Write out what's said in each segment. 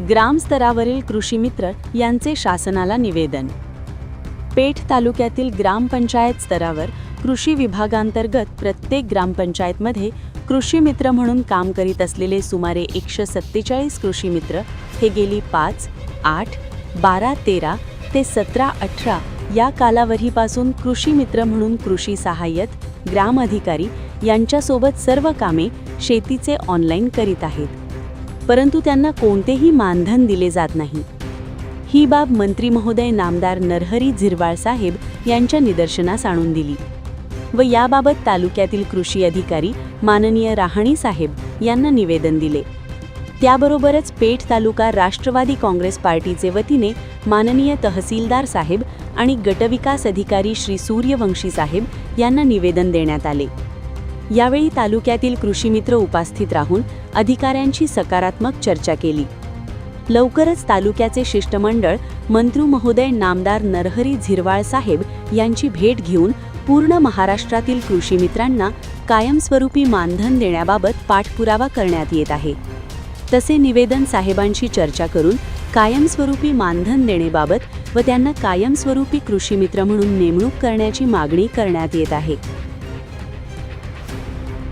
ग्रामस्तरावरील कृषीमित्र यांचे शासनाला निवेदन. पेठ तालुक्यातील ग्रामपंचायत स्तरावर कृषी विभागांतर्गत प्रत्येक ग्रामपंचायतमध्ये कृषीमित्र म्हणून काम करीत असलेले सुमारे 147 कृषीमित्र हे गेली 5, 8, 12, 13 ते 17, 18 या कालावधीपासून कृषीमित्र म्हणून कृषी सहाय्यक, ग्राम अधिकारी यांच्यासोबत सर्व कामे शेतीचे ऑनलाईन करीत आहेत. परंतु त्यांना कोणतेही मानधन दिले जात नाही. ही बाब मंत्री महोदय नामदार नरहरी झिरवाळ साहेब यांच्या निदर्शनास आणून दिली व याबाबत तालुक्यातील कृषी अधिकारी माननीय राहणी साहेब यांना निवेदन दिले. त्याबरोबरच पेठ तालुका राष्ट्रवादी काँग्रेस पार्टीचे वतीने माननीय तहसीलदार साहेब आणि गटविकास अधिकारी श्री सूर्यवंशी साहेब यांना निवेदन देण्यात आले. यावेळी तालुक्यातील कृषीमित्र उपस्थित राहून अधिकाऱ्यांची सकारात्मक चर्चा केली. लवकरच तालुक्याचे शिष्टमंडळ मंत्री महोदय नामदार नरहरी झिरवाळ साहेब यांची भेट घेऊन पूर्ण महाराष्ट्रातील कृषीमित्रांना कायमस्वरूपी मानधन देण्याबाबत पाठपुरावा करण्यात येत आहे. तसे निवेदन साहेबांशी चर्चा करून कायमस्वरूपी मानधन देण्याबाबत व त्यांना कायमस्वरूपी कृषीमित्र म्हणून नेमणूक करण्याची मागणी करण्यात येत आहे.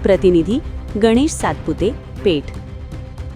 प्रतिनिधी गणेश सातपुते, पेठ.